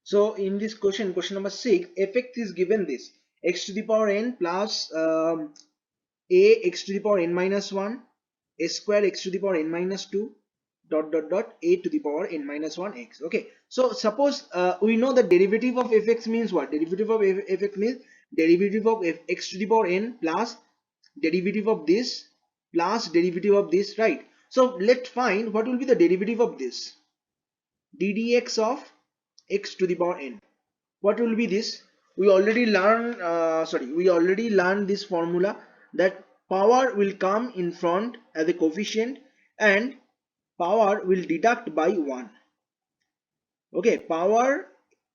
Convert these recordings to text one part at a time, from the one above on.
So in this question, question number 6, fx is given this x to the power n plus a x to the power n minus 1 a square x to the power n minus 2 dot dot dot a to the power n minus 1 x. Okay, so suppose we know the derivative of fx means what? Derivative of fx means derivative of x to the power n plus derivative of this plus derivative of this, right? So let's find what will be the derivative of this ddx of x to the power n. What will be this? We already learned this formula that power will come in front as a coefficient and power will deduct by 1. Okay, power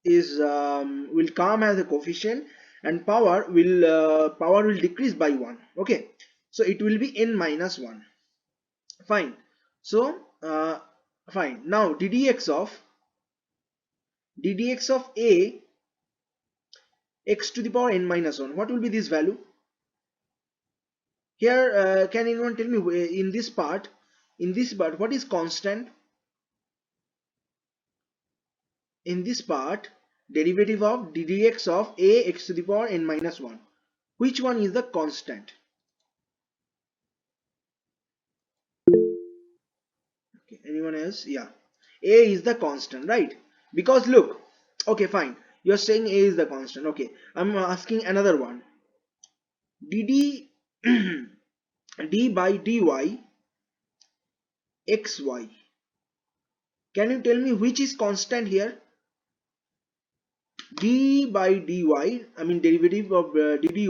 is will come as a coefficient and power will decrease by 1. Okay, so it will be n minus 1. Fine. So fine, now ddx of a x to the power n minus 1, what will be this value here? Can anyone tell me in this part what is constant in this part? Derivative of ddx of a x to the power n minus 1, which one is the constant? Okay, anyone else? Yeah, a is the constant, right? Because look, okay, fine, you're saying a is the constant. Okay, I'm asking another one. dd d by dy xy, can you tell me which is constant here? D by dy, I mean derivative of ddy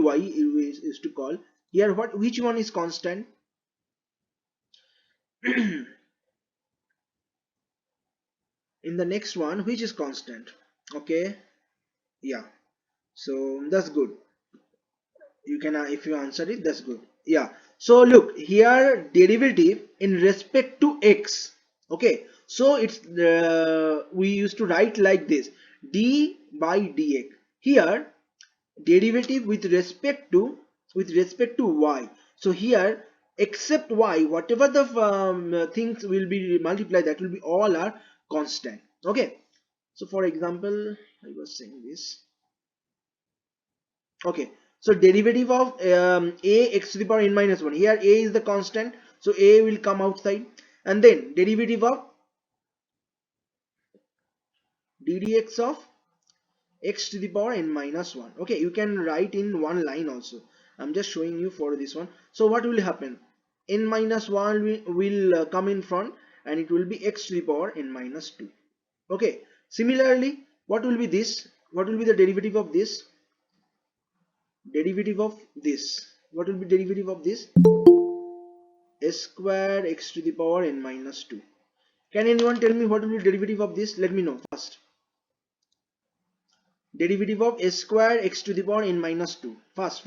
is to call here. Which one is constant? In the next one, which is constant? Okay, yeah, so that's good. You can if you answer it, that's good. Yeah, so look here, derivative in respect to x. Okay, so it's we used to write like this, d by dx. Here derivative with respect to y. So here except y, whatever the things will be multiplied, that will be all are constant. Okay, so for example, I was saying this. Okay, so derivative of a x to the power n minus 1, here a is the constant, so a will come outside, and then derivative of ddx of x to the power n minus 1. Okay, you can write in one line also. I'm just showing you for this one. So what will happen? N minus 1 will come in front and it will be x to the power n minus 2. Okay, similarly, what will be this? What will be the derivative of this? Derivative of this. What will be derivative of this? S square x to the power n minus 2. Can anyone tell me what will be derivative of this? Let me know first. Derivative of s square x to the power n minus 2. Fast.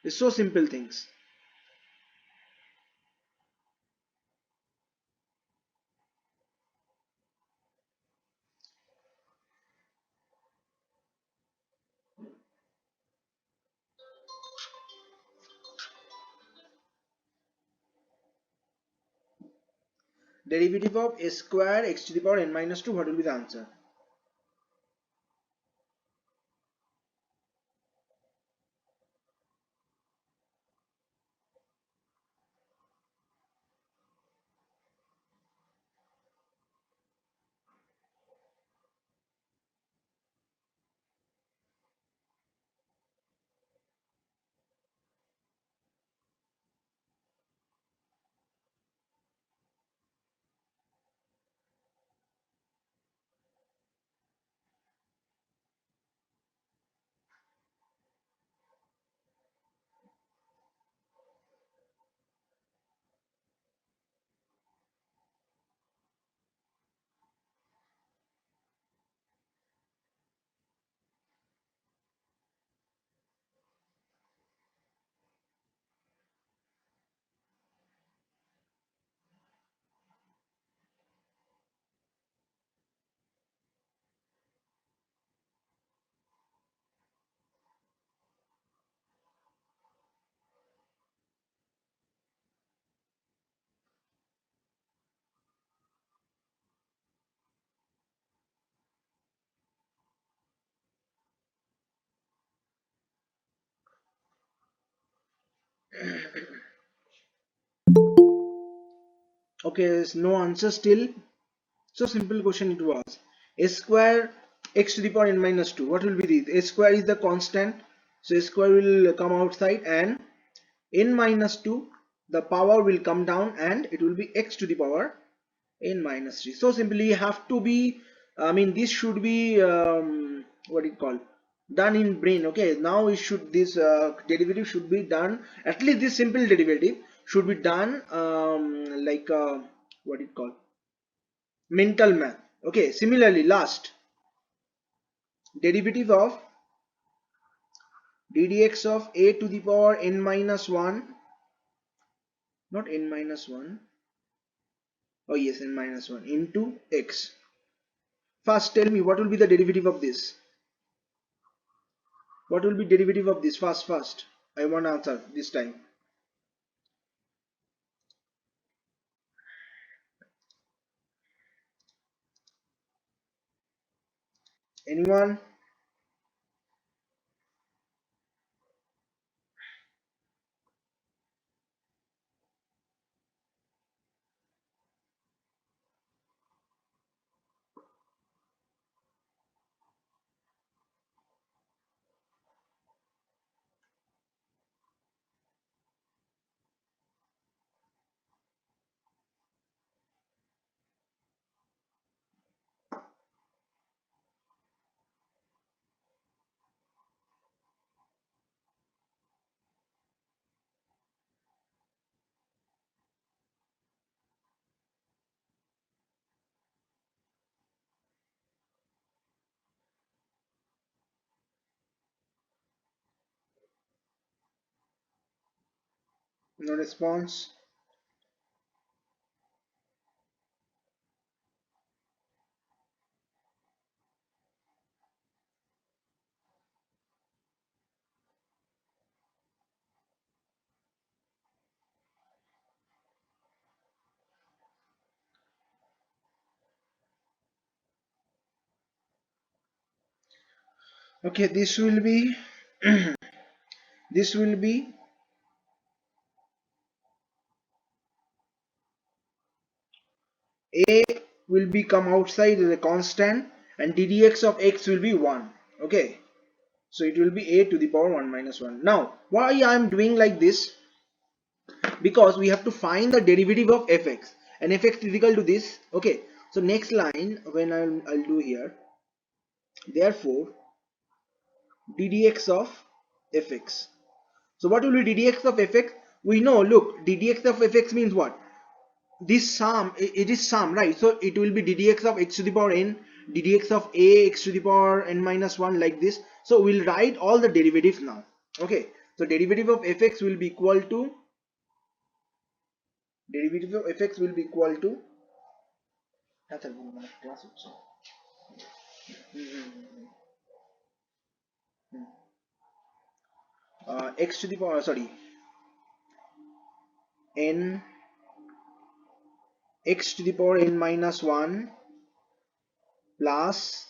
It's so simple things. Derivative of s square x to the power n minus 2, what will be the answer? Okay, there's no answer still. So simple question it was. A square x to the power n minus 2. What will be this? A square is the constant. So a square will come outside, and n minus 2, the power will come down, and it will be x to the power n minus 3. So simply you have to be, I mean, this should be what it called, done in brain. Okay, now it should, this derivative should be done, at least this simple derivative should be done like what it called, mental math. Okay, similarly last, derivative of ddx of a to the power n minus 1, not n minus 1, oh yes, n minus 1 into x. First tell me what will be the derivative of this. What will be derivative of this? Fast. I want answer this time. Anyone? No response. Okay, this will be this will be a will be come outside as a constant, and ddx of x will be 1. Okay, so it will be a to the power 1 minus 1. Now why I am doing like this? Because we have to find the derivative of fx, and fx is equal to this. Okay, so next line when I'll do here, therefore ddx of fx. So what will be ddx of fx? We know, look, ddx of fx means what? This sum, it is sum, right? So it will be ddx of x to the power n, ddx of a x to the power n minus 1, like this. So we'll write all the derivatives now. Okay, so derivative of fx will be equal to, derivative of fx will be equal to x to the power, sorry, n, x to the power n minus 1 plus,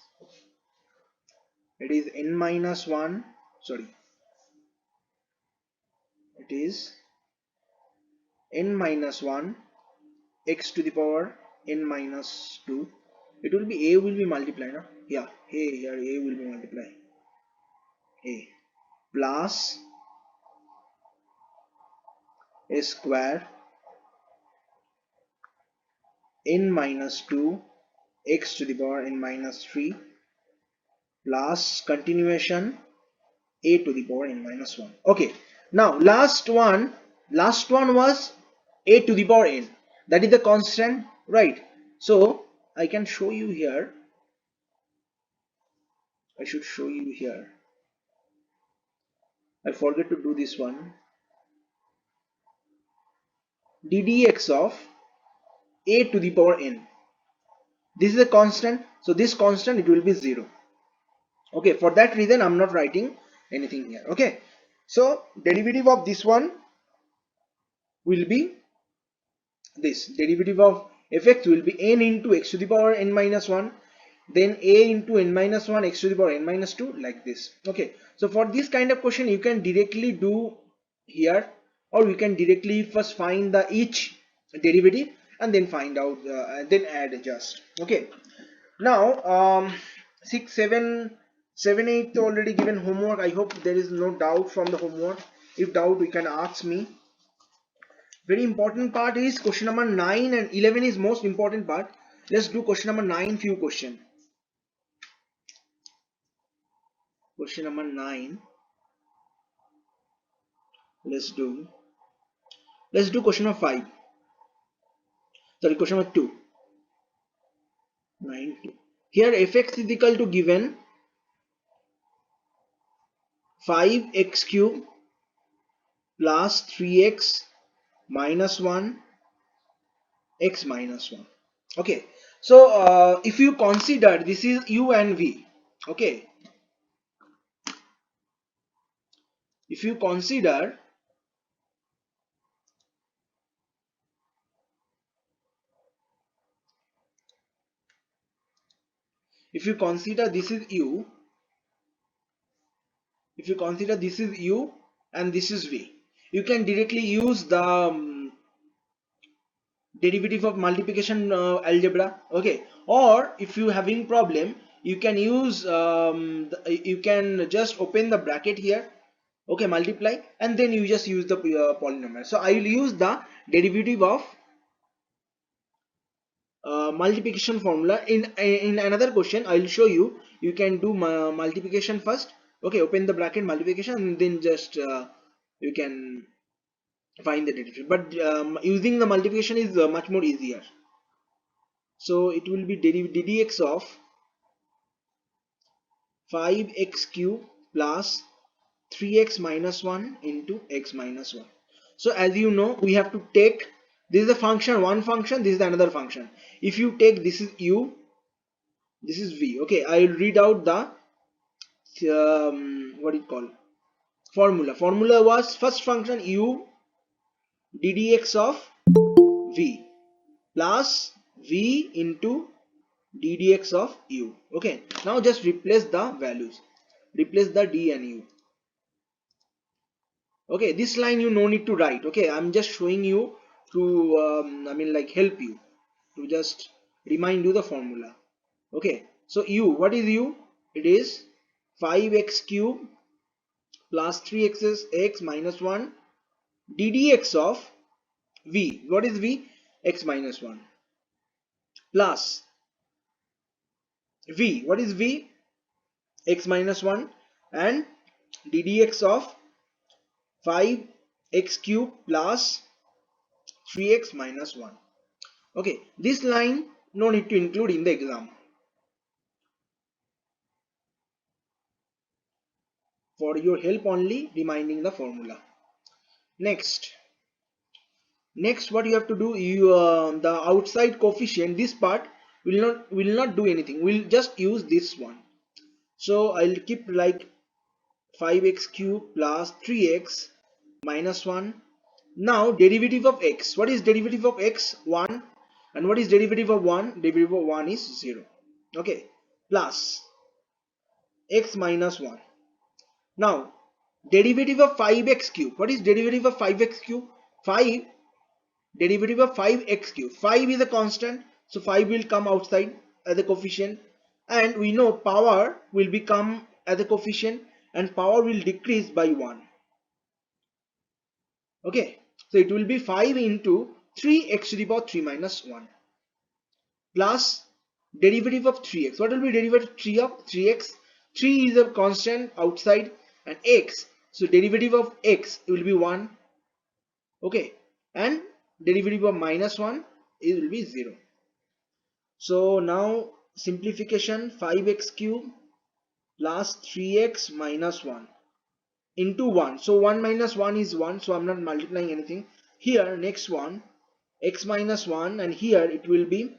it is n minus 1, sorry, it is n minus 1 x to the power n minus 2. It will be, a will be multiplied, no? Yeah, here a will be multiplied, a plus a square n minus 2 x to the power n minus 3 plus continuation a to the power n minus 1. Okay, now last one was a to the power n, that is the constant, right? So I can show you here, I should show you here, I forget to do this one, ddx of a to the power n, this is a constant, so this constant, it will be 0. Okay, for that reason I'm not writing anything here. Okay, so derivative of this one will be this, derivative of fx will be n into x to the power n minus 1, then a into n minus 1 x to the power n minus 2, like this. Okay, so for this kind of question you can directly do here, or we can directly first find the each derivative and then find out then add just. Okay, now 6 7 7 8 already given homework. I hope there is no doubt from the homework. If doubt, you can ask me. Very important part is question number 9 and 11 is most important part. Let's do question number 9 few question. Question number 9. Let's do question number 5. Sorry, question number 2. 9 2. Here fx is equal to given 5x cube plus 3x minus 1 x minus 1. Okay, so if you consider this is u and v. Okay, if you consider this is u, if you consider this is u and this is v, you can directly use the derivative of multiplication algebra. Okay, or if you having problem, you can use you can just open the bracket here. Okay, multiply, and then you just use the polynomial. So I will use the derivative of multiplication formula. In another question I will show you, you can do multiplication first. Okay, open the bracket multiplication and then just you can find the derivative, but using the multiplication is much more easier. So it will be ddx of 5x cube plus 3x minus 1 into x minus 1. So as you know, we have to take, this is a function, one function, this is another function. If you take, this is u, this is v. Okay, I will read out the what it called formula was first function u ddx of v plus v into ddx of u. Okay, now just replace the values, replace the d and u. Okay, this line you no need to write. Okay, I'm just showing you to I mean like help you to just remind you the formula. Okay, so u, what is u? It is 5x cube plus 3x x minus 1 ddx of v. What is v? X minus 1 plus v. What is v? X minus 1 and ddx of 5x cube plus 3x minus 1. Okay, this line no need to include in the exam. For your help only, reminding the formula. Next what you have to do, you the outside coefficient, this part will not do anything, we'll just use this one. So I'll keep like 5x cube plus 3x minus 1. Now derivative of x, what is derivative of x? 1. And what is derivative of 1? Derivative of 1 is 0. Okay, plus x minus 1. Now derivative of 5x cube, what is derivative of 5x cube? 5, derivative of 5x cube, 5 is a constant, so 5 will come outside as a coefficient, and we know power will become as a coefficient and power will decrease by 1. Okay, so it will be 5 into 3x to the power 3 minus 1 plus derivative of 3x. What will be derivative of 3 of 3x? 3 is a constant outside and x, so derivative of x will be 1. Okay, and derivative of minus 1 it will be 0. So now simplification, 5x cube plus 3x minus 1 into 1. So 1 minus 1 is 1, so I'm not multiplying anything. Here next one, x minus 1, and here it will be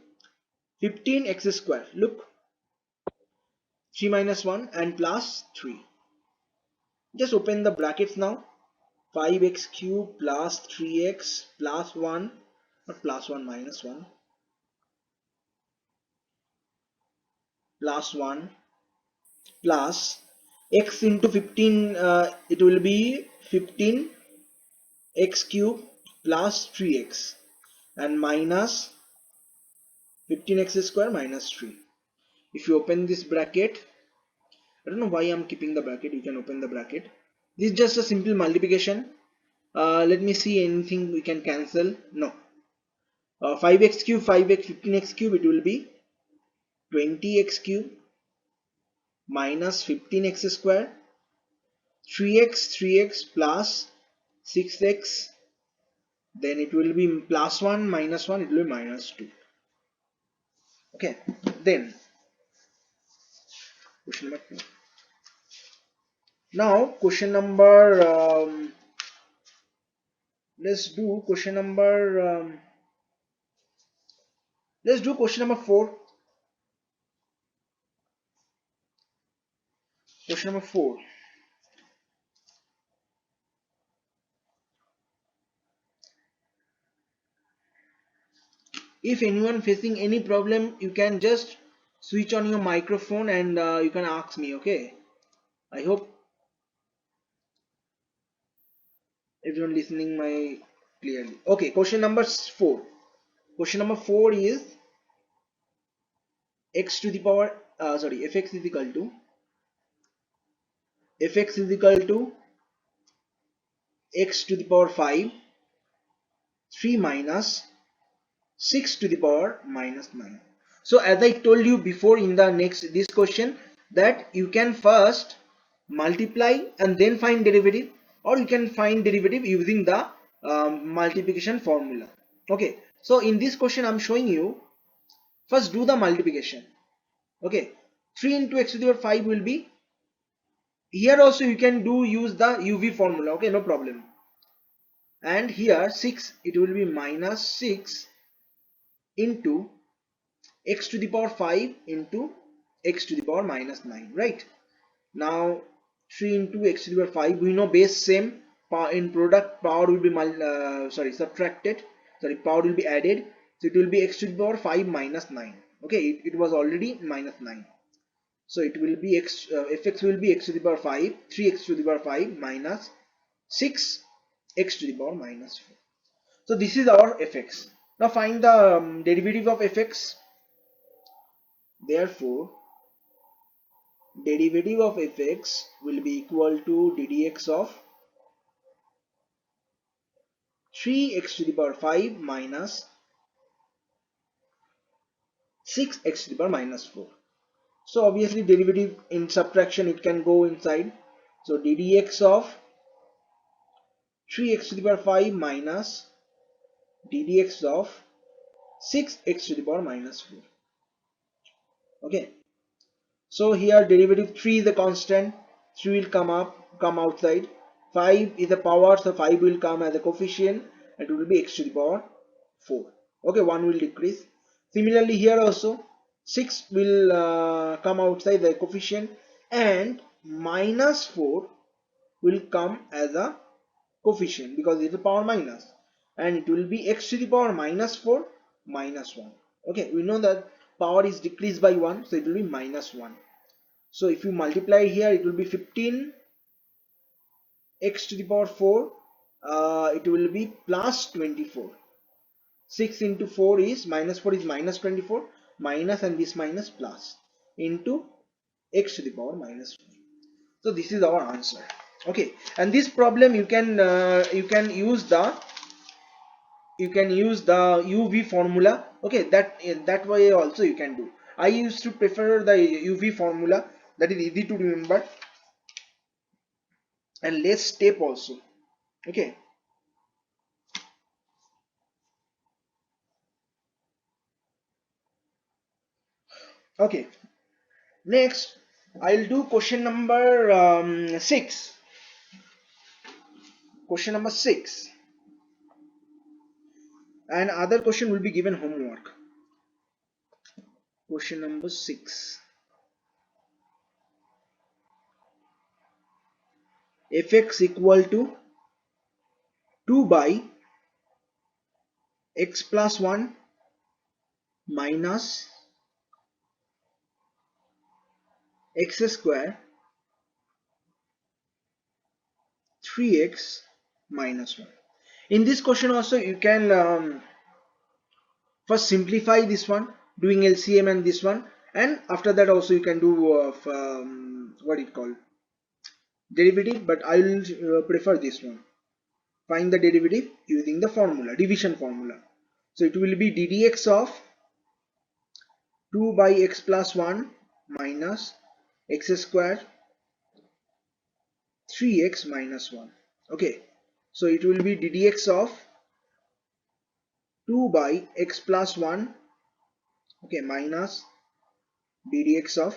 15x square. Look, 3 minus 1 and plus 3. Just open the brackets now. 5x cube plus 3x plus 1, not plus 1, minus 1, plus 1 plus x into 15, it will be 15 x cube plus 3x and minus 15x square minus 3. If you open this bracket, I don't know why I'm keeping the bracket, you can open the bracket. This is just a simple multiplication. Let me see anything we can cancel. No. 5x cube, 5x, 15x cube, it will be 20x cube minus 15x square, 3x, 3x plus 6x, then it will be plus 1 minus 1, it will be minus 2. Okay, then question number 2. Now question number let's do question number 4. Question number 4. If anyone facing any problem, you can just switch on your microphone and you can ask me. Okay, I hope everyone listening my clearly. Okay, question number 4. Question number 4 is x to the power fx is equal to x to the power 5 3 minus 6 to the power minus 9. So as I told you before in the this question, that you can first multiply and then find derivative, or you can find derivative using the multiplication formula. Okay, so in this question I'm showing you, first do the multiplication. Okay, 3 into x to the power 5 will be, here also you can use the UV formula. Okay, no problem. And here 6, it will be minus 6 into x to the power 5 into x to the power minus 9, right? Now 3 into x to the power 5, we know base same, in product power will be subtracted, power will be added, so it will be x to the power 5 minus 9. Okay, it was already minus 9, so it will be fx will be x to the power 5, 3x to the power 5 minus 6 x to the power minus 4. So this is our fx. Now find the derivative of fx. Therefore derivative of fx will be equal to ddx of 3x to the power 5 minus 6x to the power minus 4. So obviously derivative in subtraction, it can go inside. So ddx of 3x to the power 5 minus ddx of 6x to the power minus 4. Okay, so here derivative 3 is a constant, 3 will come outside, 5 is a power, so 5 will come as a coefficient, it will be x to the power 4. Okay, 1 will decrease. Similarly here also 6 will come outside the coefficient, and minus 4 will come as a coefficient because it's a power minus, and it will be x to the power minus 4 minus 1. Okay, we know that power is decreased by 1, so it will be minus 1. So if you multiply here, it will be 15 x to the power 4, it will be plus 24. 6 into 4 is minus 4 is minus 24, minus and this minus plus, into x to the power minus 4. So this is our answer. Okay, and this problem you can use the UV formula. Okay, that way also you can do. I used to prefer the UV formula, that is easy to remember and less step also. Okay, okay, next I'll do question number 6. Question number 6, and other question will be given homework. Question number 6. Fx equal to 2 by x plus 1 minus x square 3x minus 1. In this question also you can first simplify this one doing LCM and this one, and after that also you can do what it called derivative, but I will prefer this one. Find the derivative using the formula, division formula. So it will be ddx of 2 by x plus 1 minus x square 3x minus 1. Okay, so it will be ddx of 2 by x plus 1, okay, minus ddx of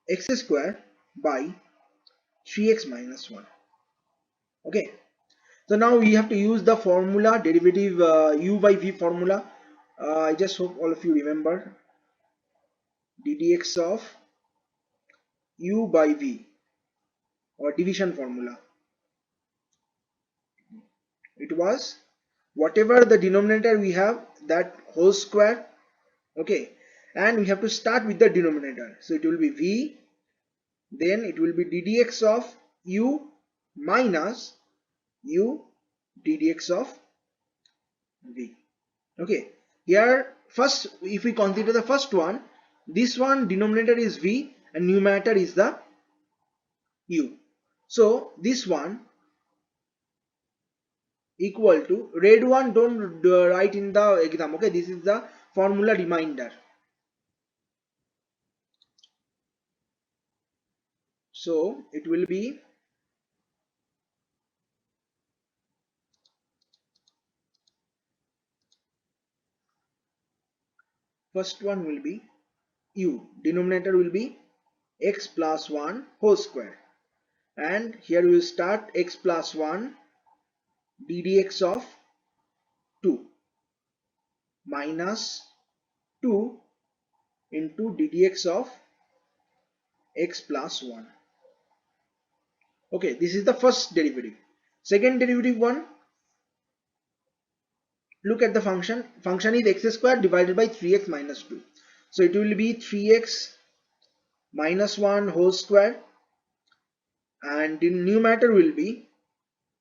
x square by 3x minus 1. Okay, so now we have to use the formula, derivative u by v formula. I just hope all of you remember ddx of u by v, or division formula. It was whatever the denominator we have, that whole square. Okay, and we have to start with the denominator, so it will be v, then it will be ddx of u minus u ddx of v. Okay, here first if we consider the first one, this one denominator is v and numerator is the u, so this one equal to, red one don't write in the exam, okay, this is the formula reminder. So it will be first one will be u, denominator will be x plus 1 whole square, and here we will start x plus 1 ddx of 2 minus 2 into ddx of x plus 1. Okay, this is the first derivative. Second derivative one, look at the function. Function is x square divided by 3x minus 2. So it will be 3x minus 1 whole square, and the numerator will be,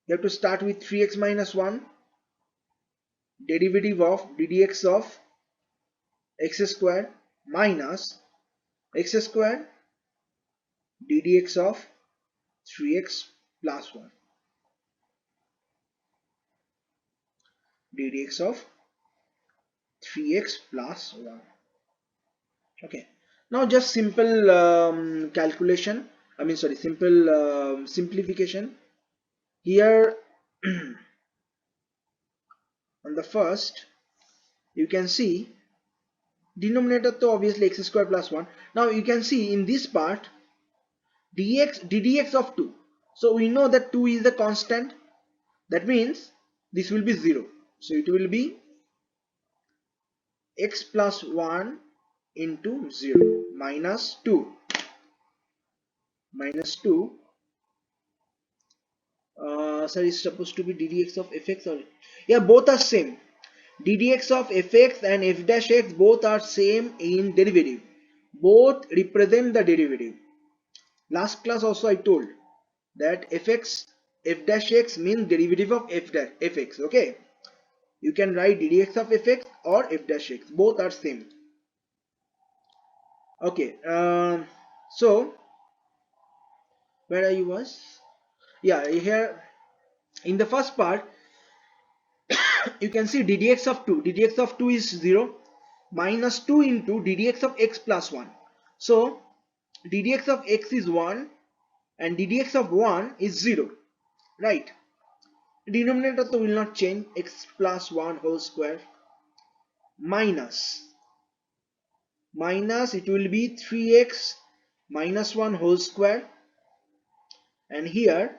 you have to start with 3x minus 1, derivative of ddx of x square minus x square ddx of 3x plus 1, ddx of 3x plus 1. Okay, now just simple calculation, I mean sorry, simple simplification here. On the first you can see denominator to obviously x square plus 1. Now you can see in this part ddx of 2, so we know that 2 is the constant, that means this will be 0, so it will be x plus 1 into 0 minus 2 sorry, it's supposed to be ddx of fx, or yeah, both are same. ddx of fx and f dash x both are same in derivative, both represent the derivative. Last class also I told that f dash x means derivative of fx. Okay, you can write ddx of fx or f dash x, both are same. Okay, so where I was, yeah, here in the first part you can see ddx of 2 is 0 minus 2 into ddx of x plus 1, so ddx of x is 1 and ddx of 1 is 0, right? Denominator will not change, x plus 1 whole square minus it will be 3x minus 1 whole square, and here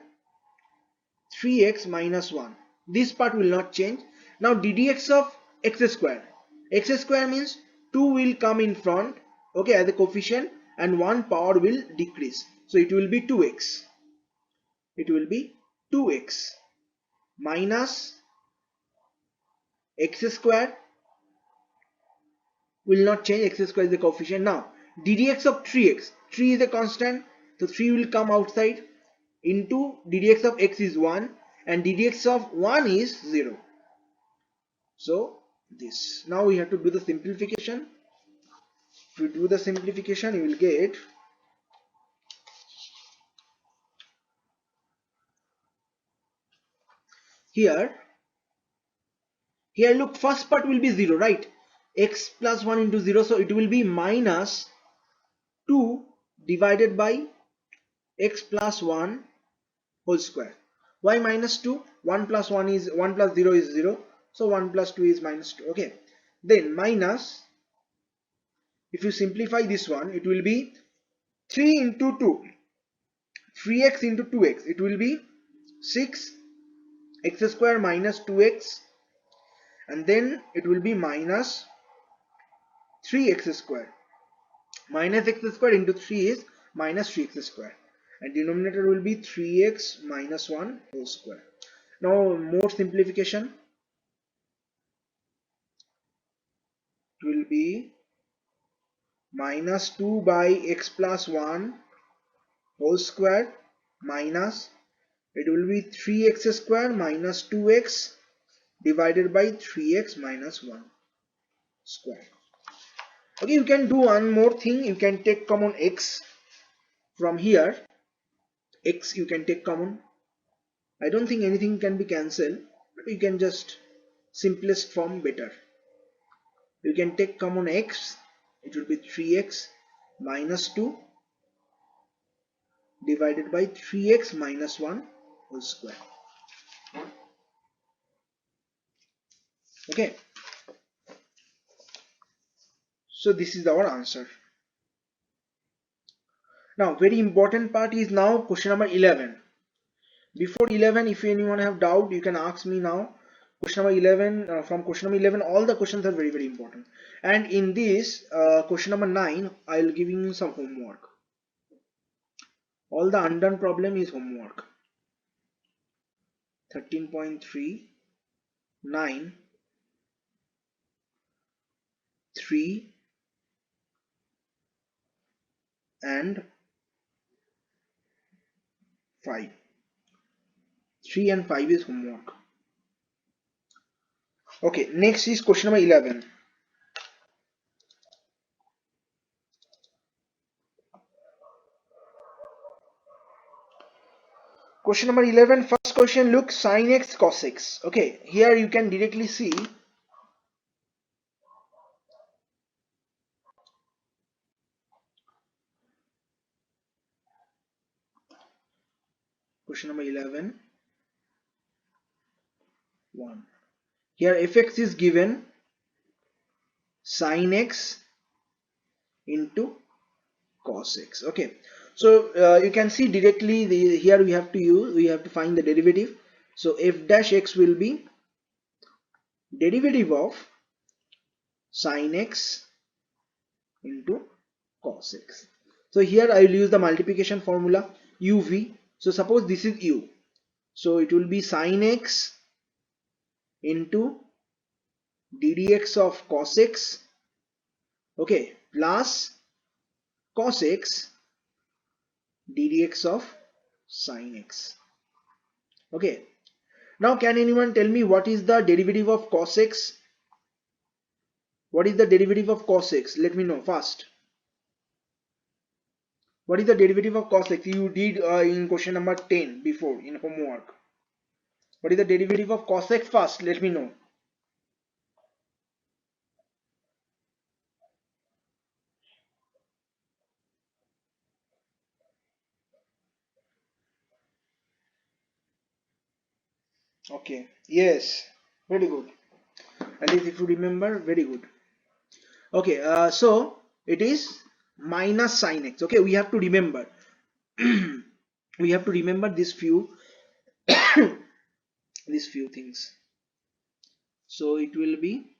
3x minus 1, this part will not change. Now ddx of x square means 2 will come in front, okay, as a coefficient, and 1 power will decrease, so it will be 2x, minus x square will not change, x square is the coefficient. Now ddx of 3x, 3 is a constant, so 3 will come outside, into ddx of x is 1, and ddx of 1 is 0. So this, now we have to do the simplification. If you do the simplification, you will get here look, first part will be 0, right? X plus 1 into 0, so it will be minus 2 divided by x plus 1 whole square. Why minus 2? 1 plus 1 is 1 plus 0 is 0, so 1 plus 2 is minus 2. Okay, then minus, if you simplify this one, it will be 3 into 2, 3x into 2x, it will be 6 x square minus 2x, and then it will be minus 3x square. Minus x square into 3 is minus 3x square, and denominator will be 3x minus 1 whole square. Now more simplification, it will be minus 2 by x plus 1 whole square minus, it will be 3x square minus 2x divided by 3x minus 1 square. Okay, you can do one more thing, you can take common x from here. X you can take common. I don't think anything can be cancelled, but you can just simplest form better. You can take common x, it will be 3x minus 2 divided by 3x minus 1 whole square. Okay, so this is our answer. Now very important part is now question number 11. Before 11, if anyone have doubt, you can ask me now. Question number 11, from question number 11, all the questions are very important, and in this question number 9, I'll give you some homework. All the undone problem is homework. 13.3, 9, 3 and 5. 3 and 5 is homework. Okay, next is question number 11. Question number 11, first question, look, sin x cos x. Okay, here you can directly see question number 11, 1. Here fx is given sin x into cos x. Okay, so you can see directly here we have to find the derivative. So f dash x will be derivative of sin x into cos x. So here I will use the multiplication formula uv. So suppose this is u, so it will be sin x into ddx of cos x, okay, plus cos x ddx of sin x. Okay, now can anyone tell me what is the derivative of cos x? What is the derivative of cos x? Let me know first. What is the derivative of cos x? You did in question number 10 before in homework. What is the derivative of cos x first? Let me know. Okay, yes, very good. At least if you remember, very good. Okay, so it is minus sin x. Okay, we have to remember. We have to remember these few these few things. So it will be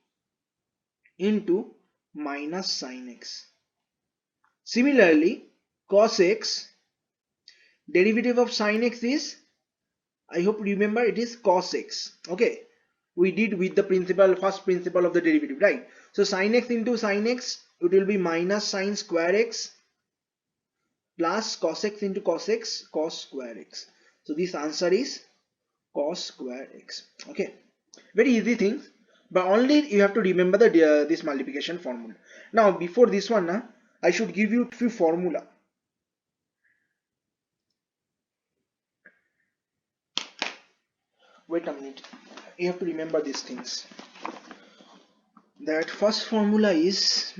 into minus sin x. Similarly, cos x, derivative of sin x is, I hope you remember, it is cos x. Okay, we did with the principle, first principle of the derivative, right? So sin x into sin x, it will be minus sin square x plus cos x into cos x, cos square x. So this answer is cos square x. Okay, very easy things, but only you have to remember the this multiplication formula. Now before this one, I should give you few formula. Wait a minute, you have to remember these things. That first formula is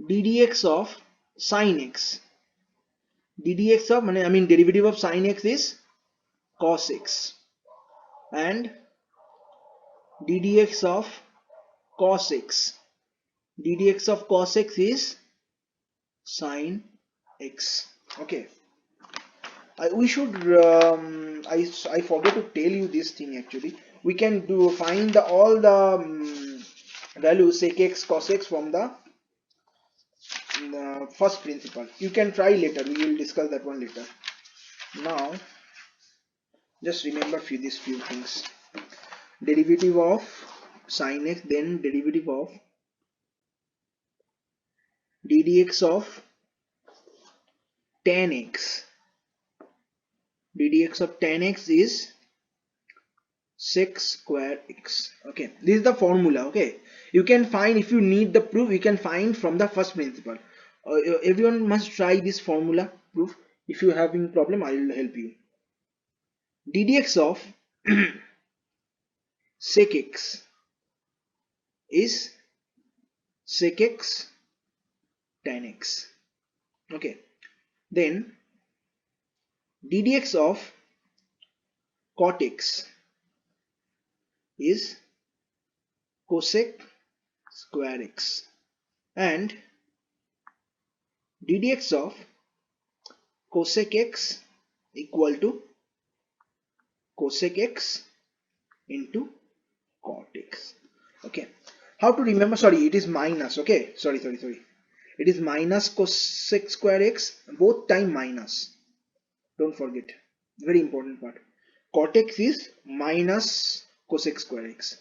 ddx of sin x. ddx of I mean derivative of sin x is cos x, and ddx of cos x is sin x. Okay, we should I forget to tell you this thing. Actually, we can find all the values sec x cos x from the first principle. You can try later, we will discuss that one later. Now just remember these few things: derivative of sin x, then derivative of ddx of tan x. ddx of tan x is sec square x. Okay, this is the formula. Okay, you can find, if you need the proof, you can find from the first principle. Everyone must try this formula proof. If you are having problem, I will help you. ddx of sec x is sec x tan x. Okay, then ddx of cot x is cosec square x, and ddx of cosec x equal to cosec x into cot x. Okay, how to remember? Sorry, it is minus. Okay, sorry, it is minus cosec square x, both time minus, don't forget, very important part. Cot x is minus cosec square x,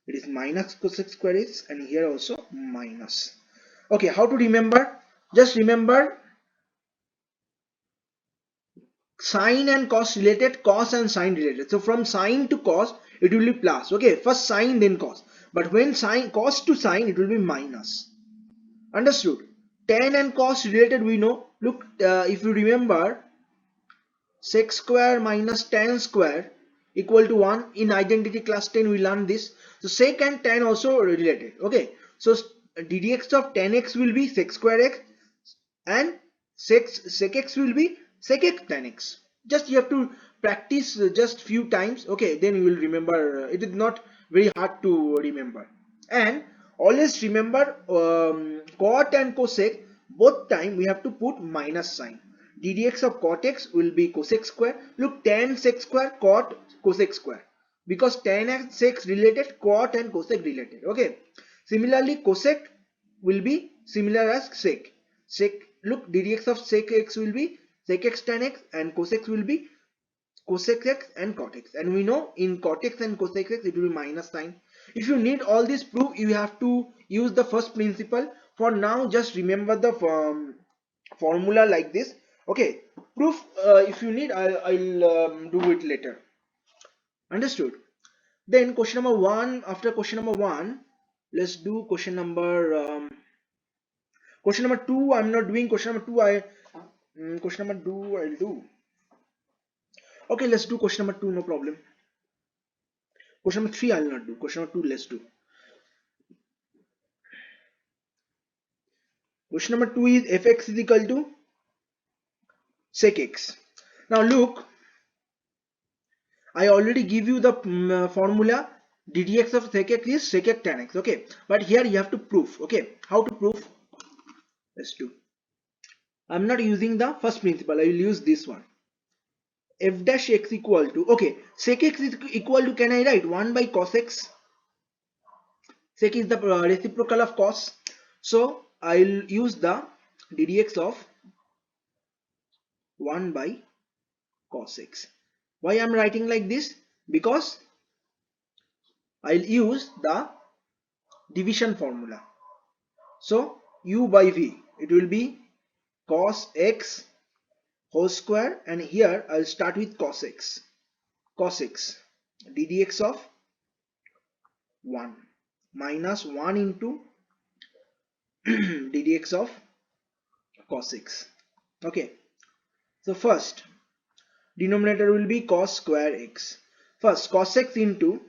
it is minus cosec square x, and here also minus. Okay, how to remember? Just remember sine and cos related, cos and sine related. So from sine to cos it will be plus. Okay, first sine then cos, but when sine cos to sine it will be minus. Understood? Tan and cos related, we know. Look, if you remember, sec square minus tan square equal to 1. In identity class 10 we learned this. So sec and tan also related. Okay, so ddx of tan x will be sec square x, and sec x will be sec x tan x. Just you have to practice just few times. Okay, then you will remember. It is not very hard to remember. And always remember, cot and cosec, both time we have to put minus sign. ddx of cot x will be cosec square. Look, tan sec square, cot cosec square, because tan and sec related, cot and cosec related. Okay, similarly cosec will be similar as sec. Look, ddx of sec x will be sec x tan x, and cosec will be cosec x and cot x, and we know in cot x and cosec x it will be minus sign. If you need all this proof, you have to use the first principle. For now, just remember the formula like this. Okay, proof, if you need, I'll do it later. Understood? Then question number 1. After question number 1, let's do question number 2. I'm not doing question number 2. Question number 2 I'll do. Okay, let's do question number 2, no problem. Question number 3 I'll not do. Question number 2 let's do. Question number 2 is fx is equal to sec x. Now look, I already give you the formula. ddx of sec x is sec x tan x. Okay, but here you have to prove. Okay, how to prove? Let's do. I'm not using the first principle, I will use this one. F dash x equal to, okay, sec x is equal to, can I write 1 by cos x? Sec is the reciprocal of cos, so I'll use the ddx of 1 by cos x. Why I'm writing like this? Because I'll use the division formula. So u by v, it will be cos x whole square, and here I'll start with cos x. Cos x ddx of 1 minus 1 into ddx of cos x. Okay, so first denominator will be cos square x. First cos x into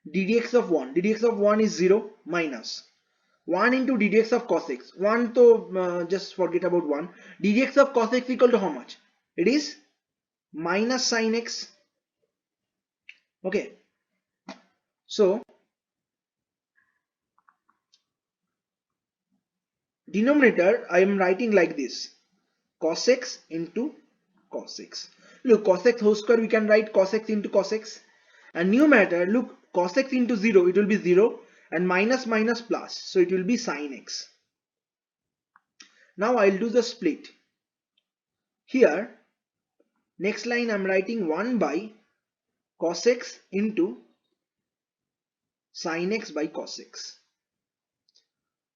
ddx of 1. ddx of 1 is 0 minus 1 into ddx of cos x. 1 to just forget about 1. ddx of cos x equal to how much? It is minus sin x. Okay, so denominator I am writing like this, cos x into cos x. Look, cos x whole square, we can write cos x into cos x. And numerator, look, cos x into 0, it will be 0, and minus minus plus, so it will be sin x. Now I'll do the split. Here next line I'm writing 1 by cos x into sin x by cos x.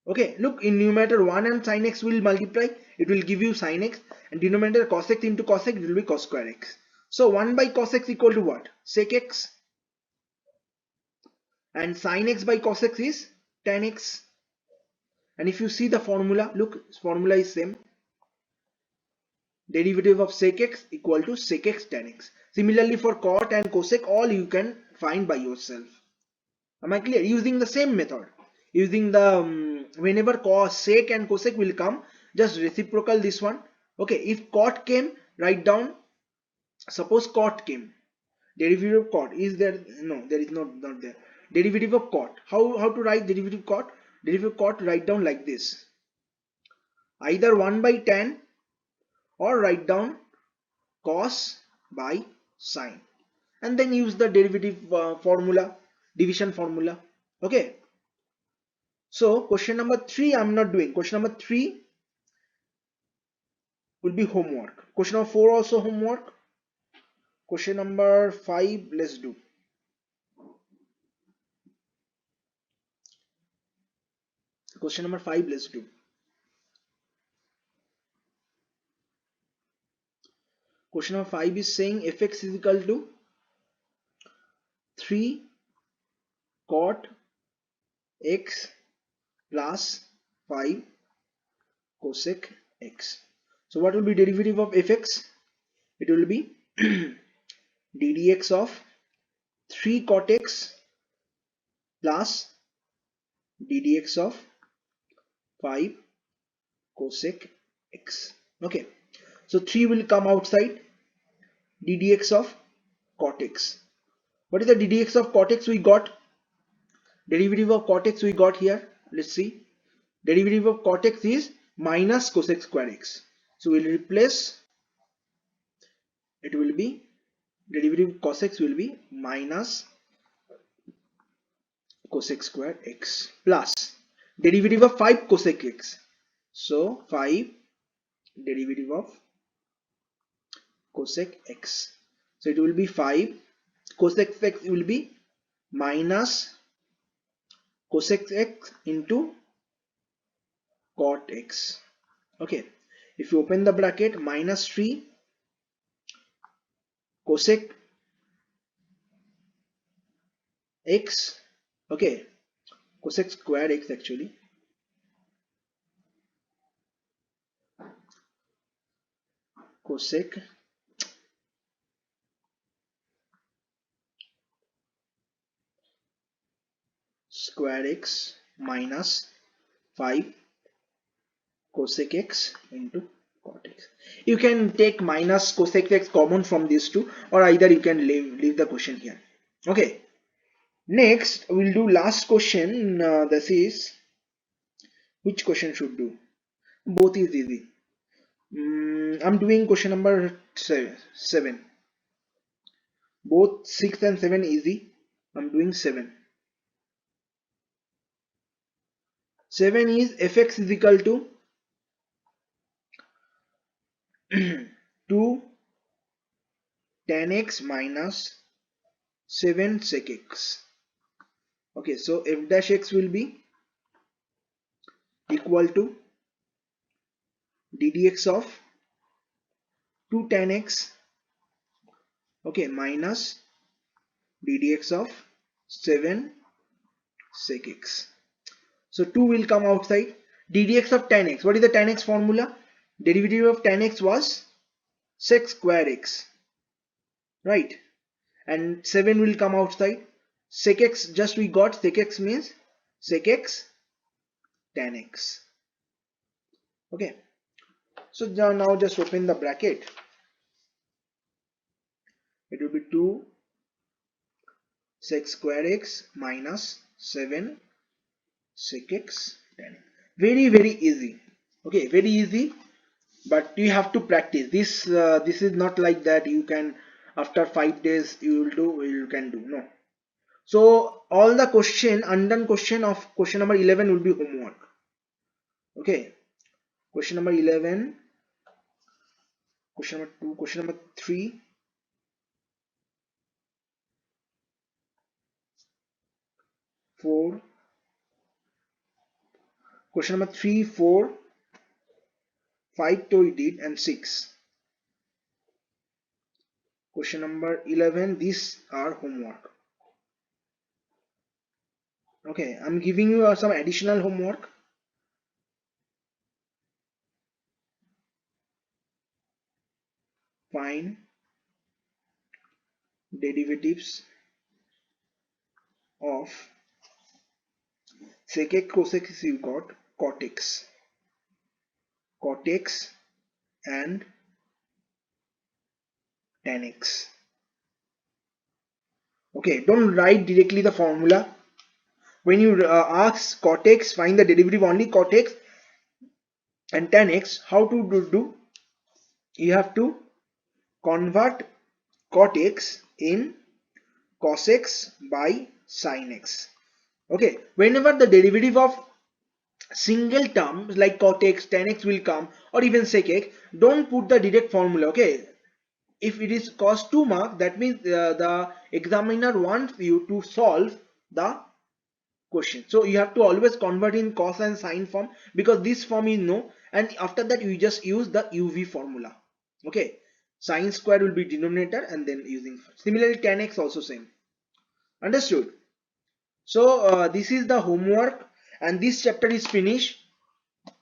Okay, look, in numerator 1 and sin x will multiply, it will give you sin x, and denominator cos x into cos x, it will be cos square x. So 1 by cos x equal to what? Sec x, and sin x by cos x is tan x. And if you see the formula, look, formula is same. Derivative of sec x equal to sec x tan x. Similarly for cot and cosec, all you can find by yourself. Am I clear? Using the same method, using the whenever cos, sec and cosec will come, just reciprocal this one. Okay, if cot came, write down, suppose cot came, derivative of cot is there? No, there is not there. Derivative of cot, how to write derivative cot? Derivative of cot, write down like this, either 1 by tan or write down cos by sine, and then use the derivative formula, division formula. Okay, so question number 3 I'm not doing. Question number 3 will be homework. Question number 4 also homework. Question number 5 let's do. Question number 5 let's do. Question number 5 is saying fx is equal to 3 cot x plus 5 cosec x. So what will be derivative of fx? It will be ddx of 3 cot x plus ddx of 5 cosec x. Okay, so 3 will come outside, ddx of cot x. What is the ddx of cot x we got? Derivative of cot x we got here. Let's see. Derivative of cot x is minus cosec square x. So we'll replace, it will be derivative of cos x will be minus cosec square x plus derivative of 5 cosec x. So 5 derivative of cosec x. So it will be 5 cosec x will be minus cosec x into cot x. Okay, if you open the bracket, minus 3 cosec x, okay, cosec square x actually, cosec square x minus 5 cosec x into cot x. You can take minus cosec x common from these two, or either you can leave the question here. Okay, next we'll do last question. This is, which question should do? Both is easy. I'm doing question number 7. Both 6 and 7 easy. I'm doing 7. 7 is fx is equal to 2 tan x minus 7 sec x. Okay, so f dash x will be equal to ddx of 2 tan x, okay, minus ddx of 7 sec x. So 2 will come outside. ddx of tan x, what is the tan x formula? Derivative of tan x was sec square x, right? And 7 will come outside. Sec x, just we got sec x means sec x tan x. Okay, so now just open the bracket. It will be 2 sec square x minus 7 sec x tan x. Very easy. Okay, very easy, but you have to practice this. This is not like that you can after 5 days you can do. No. So all the question, undone question of question number 11 will be homework. Okay, question number 11, question number 2, question number 3, 4, question number 3, 4, 5 to we did, and 6. Question number 11, these are homework. Okay, I'm giving you some additional homework. Find derivatives of sec x cosec x, you got cot x and tan x. Okay, don't write directly the formula. When you ask cot x, find the derivative only cot x and tan x. How to do? You have to convert cot x in cos x by sin x. Okay, whenever the derivative of single terms like cot x, tan x will come, or even sec x, don't put the direct formula. Okay, if it is cos 2 mark, that means the examiner wants you to solve the question. So you have to always convert in cos and sin form, because this form is no, and after that you just use the uv formula. Okay, sin square will be denominator, and then using similarly tan x also same. Understood? So this is the homework, and this chapter is finished.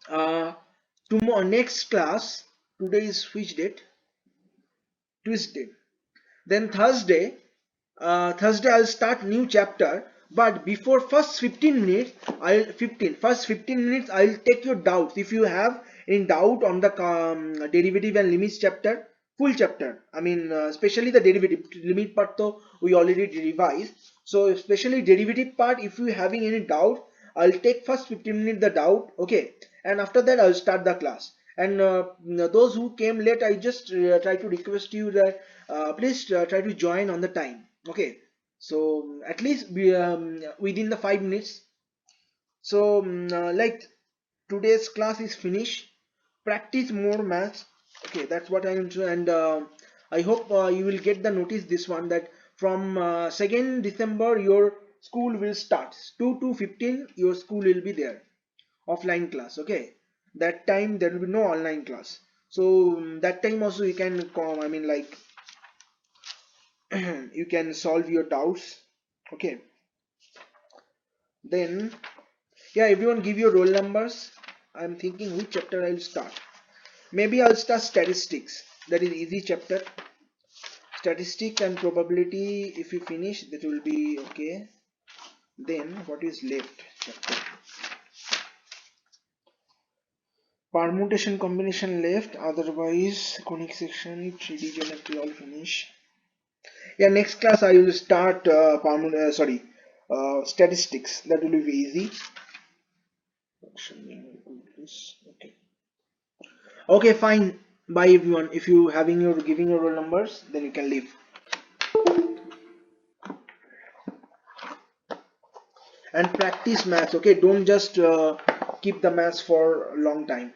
Tomorrow, next class, today is which date? Tuesday. Then Thursday, I'll start new chapter. But before first 15 minutes, first 15 minutes I'll take your doubts. If you have any doubt on the derivative and limits chapter, full chapter. I mean, especially the derivative limit part, though we already revised. So especially derivative part, if you having any doubt, I'll take first 15 minutes the doubt. Okay, and after that I'll start the class. And those who came late, I just try to request you that please try to join on the time. Okay, so at least within the 5 minutes. So like today's class is finished. Practice more maths. Okay, that's what I'm into. And I hope you will get the notice this one, that from 2nd December your school will start. 2 to 15 your school will be there, offline class. Okay, that time there will be no online class. So that time also you can come, I mean like you can solve your doubts. Okay, then yeah, everyone give your roll numbers. I'm thinking which chapter I'll start. Maybe I'll start statistics. That is easy chapter. Statistics and probability, if you finish, that will be okay. Then what is left chapter? Permutation combination left, otherwise conic section, 3D geometry all finish. Yeah, next class I will start statistics. That will be easy. Okay. Okay, fine. Bye everyone. If you giving your roll numbers, then you can leave. And practice maths. Okay, don't just keep the maths for a long time.